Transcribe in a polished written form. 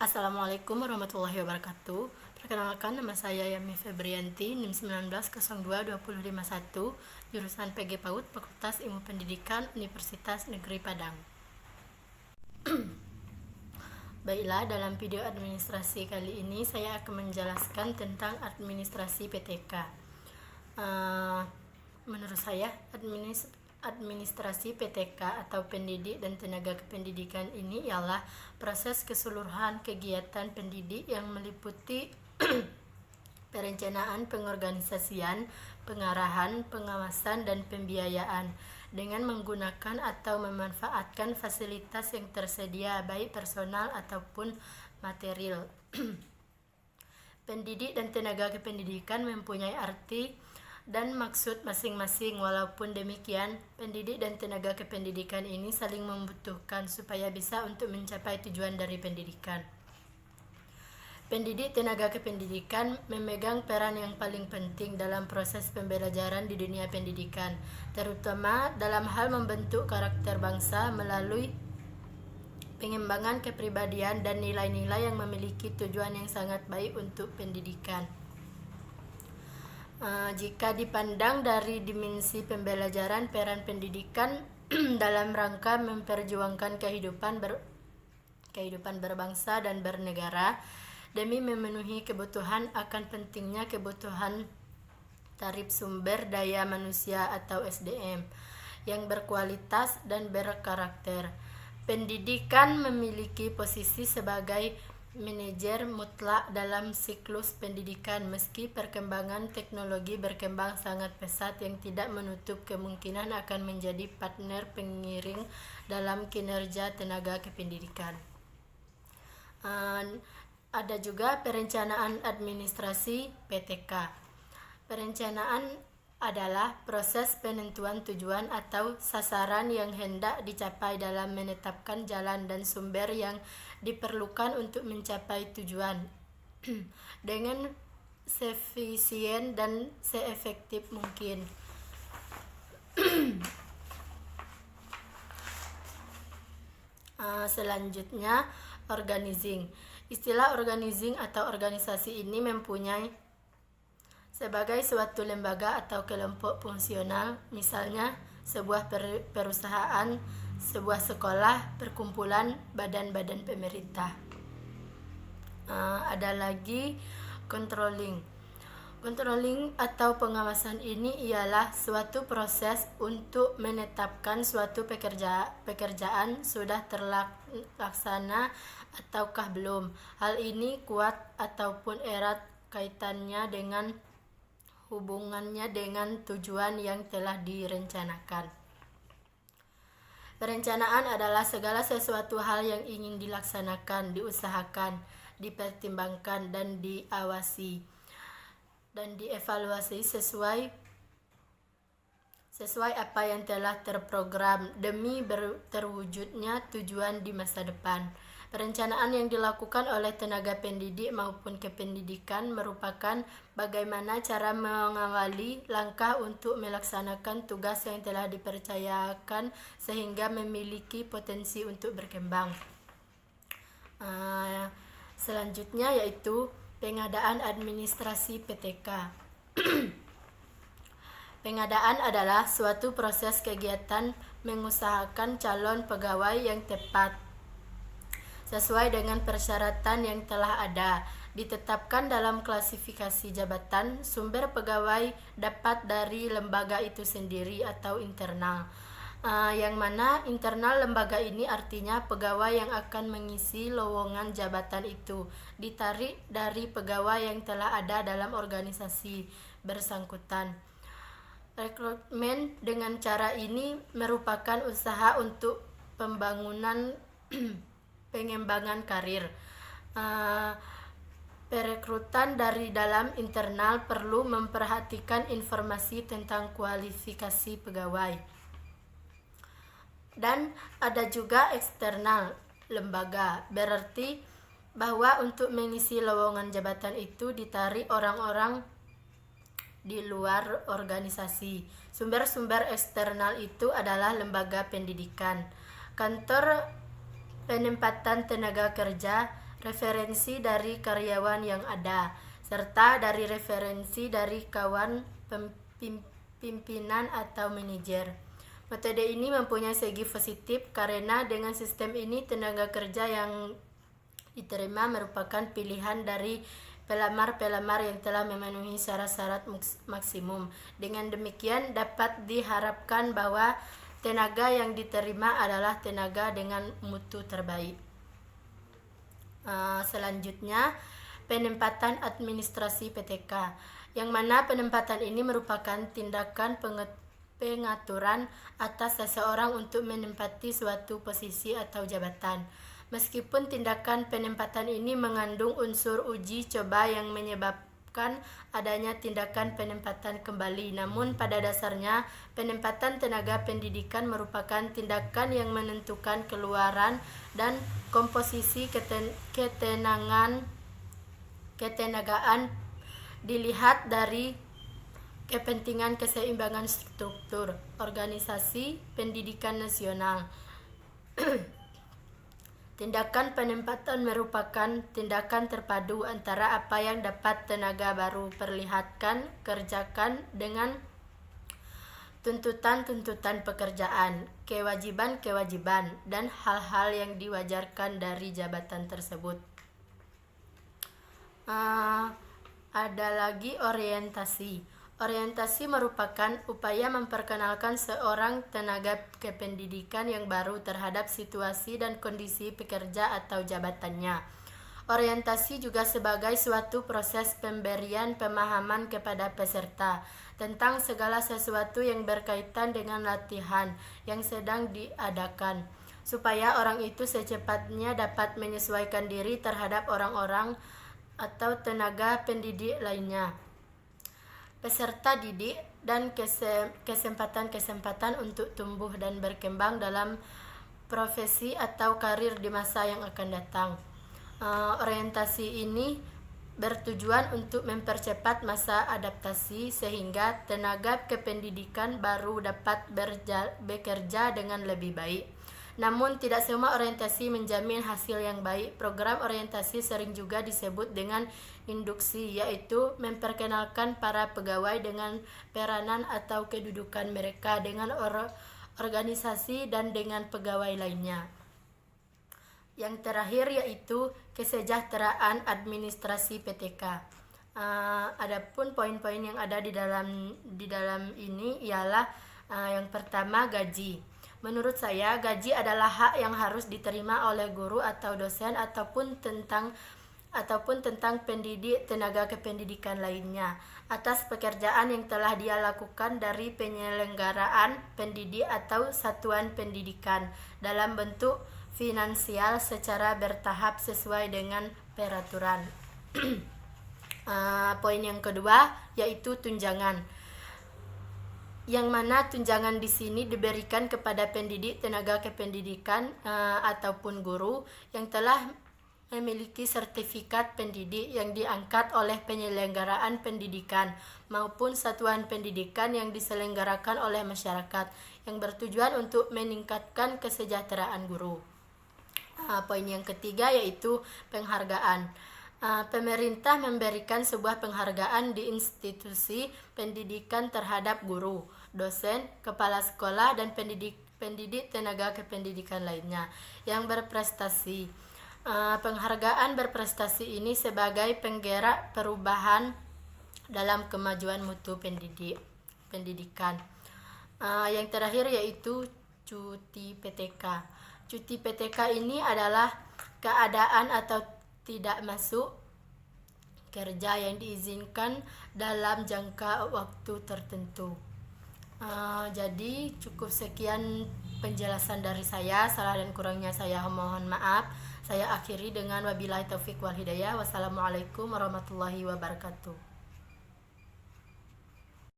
Assalamualaikum warahmatullahi wabarakatuh. Perkenalkan, nama saya Yami Febrianti, NIM 19022051, jurusan PG PAUD, Fakultas Ilmu Pendidikan, Universitas Negeri Padang. Baiklah, dalam video administrasi kali ini saya akan menjelaskan tentang administrasi PTK. Menurut saya, administrasi PTK atau pendidik dan tenaga kependidikan ini ialah proses keseluruhan kegiatan pendidik yang meliputi perencanaan, pengorganisasian, pengarahan, pengawasan, dan pembiayaan dengan menggunakan atau memanfaatkan fasilitas yang tersedia baik personal ataupun material. Pendidik dan tenaga kependidikan mempunyai arti dan maksud masing-masing. Walaupun demikian, pendidik dan tenaga kependidikan ini saling membutuhkan supaya bisa untuk mencapai tujuan dari pendidikan. Pendidik tenaga kependidikan memegang peran yang paling penting dalam proses pembelajaran di dunia pendidikan, terutama dalam hal membentuk karakter bangsa melalui pengembangan kepribadian dan nilai-nilai yang memiliki tujuan yang sangat baik untuk pendidikan. Jika dipandang dari dimensi pembelajaran, peran pendidikan dalam rangka memperjuangkan kehidupan berbangsa dan bernegara demi memenuhi kebutuhan akan pentingnya kebutuhan tarif sumber daya manusia atau SDM yang berkualitas dan berkarakter. Pendidikan memiliki posisi sebagai manajer mutlak dalam siklus pendidikan, meski perkembangan teknologi berkembang sangat pesat yang tidak menutup kemungkinan akan menjadi partner pengiring dalam kinerja tenaga kependidikan. Ada juga perencanaan administrasi PTK. Perencanaan adalah proses penentuan tujuan atau sasaran yang hendak dicapai dalam menetapkan jalan dan sumber yang diperlukan untuk mencapai tujuan dengan seefisien dan seefektif mungkin. Selanjutnya, organizing. Istilah organizing atau organisasi ini mempunyai sebagai suatu lembaga atau kelompok fungsional, misalnya sebuah perusahaan, sebuah sekolah, perkumpulan, badan-badan pemerintah. Ada lagi controlling. Controlling atau pengawasan ini ialah suatu proses untuk menetapkan suatu pekerjaan sudah terlaksana ataukah belum. Hal ini kuat ataupun erat kaitannya dengan hubungannya dengan tujuan yang telah direncanakan. Perencanaan adalah segala sesuatu hal yang ingin dilaksanakan, diusahakan, dipertimbangkan, dan diawasi dan dievaluasi sesuai apa yang telah terprogram demi terwujudnya tujuan di masa depan. Perencanaan yang dilakukan oleh tenaga pendidik maupun kependidikan merupakan bagaimana cara mengawali langkah untuk melaksanakan tugas yang telah dipercayakan sehingga memiliki potensi untuk berkembang. Selanjutnya yaitu pengadaan administrasi PTK. Pengadaan adalah suatu proses kegiatan mengusahakan calon pegawai yang tepat sesuai dengan persyaratan yang telah ada, ditetapkan dalam klasifikasi jabatan. Sumber pegawai dapat dari lembaga itu sendiri atau internal. Yang mana internal lembaga ini artinya pegawai yang akan mengisi lowongan jabatan itu ditarik dari pegawai yang telah ada dalam organisasi bersangkutan. Rekrutmen dengan cara ini merupakan usaha untuk pengembangan karir. Perekrutan dari dalam internal perlu memperhatikan informasi tentang kualifikasi pegawai. Dan ada juga eksternal lembaga, berarti bahwa untuk mengisi lowongan jabatan itu ditarik orang-orang di luar organisasi. Sumber-sumber eksternal itu adalah lembaga pendidikan, kantor penempatan tenaga kerja, referensi dari karyawan yang ada, serta dari referensi dari kawan pimpinan atau manajer. Metode ini mempunyai segi positif karena dengan sistem ini tenaga kerja yang diterima merupakan pilihan dari pelamar-pelamar yang telah memenuhi syarat-syarat maksimum. Dengan demikian dapat diharapkan bahwa tenaga yang diterima adalah tenaga dengan mutu terbaik. Selanjutnya, penempatan administrasi PTK, yang mana penempatan ini merupakan tindakan pengaturan atas seseorang untuk menempati suatu posisi atau jabatan. Meskipun tindakan penempatan ini mengandung unsur uji coba yang menyebabkan adanya tindakan penempatan kembali, namun pada dasarnya penempatan tenaga pendidikan merupakan tindakan yang menentukan keluaran dan komposisi ketenagaan dilihat dari kepentingan keseimbangan struktur organisasi pendidikan nasional. Tindakan penempatan merupakan tindakan terpadu antara apa yang dapat tenaga baru perlihatkan, kerjakan dengan tuntutan-tuntutan pekerjaan, kewajiban-kewajiban, dan hal-hal yang diwajarkan dari jabatan tersebut. Ada lagi orientasi. Orientasi merupakan upaya memperkenalkan seorang tenaga kependidikan yang baru terhadap situasi dan kondisi pekerja atau jabatannya. Orientasi juga sebagai suatu proses pemberian pemahaman kepada peserta tentang segala sesuatu yang berkaitan dengan latihan yang sedang diadakan, supaya orang itu secepatnya dapat menyesuaikan diri terhadap orang-orang atau tenaga pendidik lainnya. Peserta didik dan kesempatan-kesempatan untuk tumbuh dan berkembang dalam profesi atau karir di masa yang akan datang. Orientasi ini bertujuan untuk mempercepat masa adaptasi sehingga tenaga kependidikan baru dapat bekerja dengan lebih baik. Namun tidak semua orientasi menjamin hasil yang baik. Program orientasi sering juga disebut dengan induksi, yaitu memperkenalkan para pegawai dengan peranan atau kedudukan mereka dengan organisasi dan dengan pegawai lainnya. Yang terakhir yaitu kesejahteraan administrasi PTK. Adapun poin-poin yang ada di dalam ini ialah yang pertama, gaji. Menurut saya, gaji adalah hak yang harus diterima oleh guru atau dosen ataupun tentang pendidik tenaga kependidikan lainnya atas pekerjaan yang telah dia lakukan dari penyelenggaraan pendidik atau satuan pendidikan dalam bentuk finansial secara bertahap sesuai dengan peraturan. Poin yang kedua yaitu tunjangan, yang mana tunjangan di sini diberikan kepada pendidik tenaga kependidikan ataupun guru yang telah memiliki sertifikat pendidik yang diangkat oleh penyelenggaraan pendidikan maupun satuan pendidikan yang diselenggarakan oleh masyarakat yang bertujuan untuk meningkatkan kesejahteraan guru. Poin yang ketiga yaitu penghargaan. Pemerintah memberikan sebuah penghargaan di institusi pendidikan terhadap guru, dosen, kepala sekolah, dan pendidik tenaga kependidikan lainnya yang berprestasi. Penghargaan berprestasi ini sebagai penggerak perubahan dalam kemajuan mutu pendidikan. Yang terakhir yaitu cuti PTK. Cuti PTK ini adalah keadaan atau tidak masuk kerja yang diizinkan dalam jangka waktu tertentu. Jadi cukup sekian penjelasan dari saya. Salah dan kurangnya saya mohon maaf. Saya akhiri dengan wabillahi taufik wal hidayah. Wassalamualaikum warahmatullahi wabarakatuh.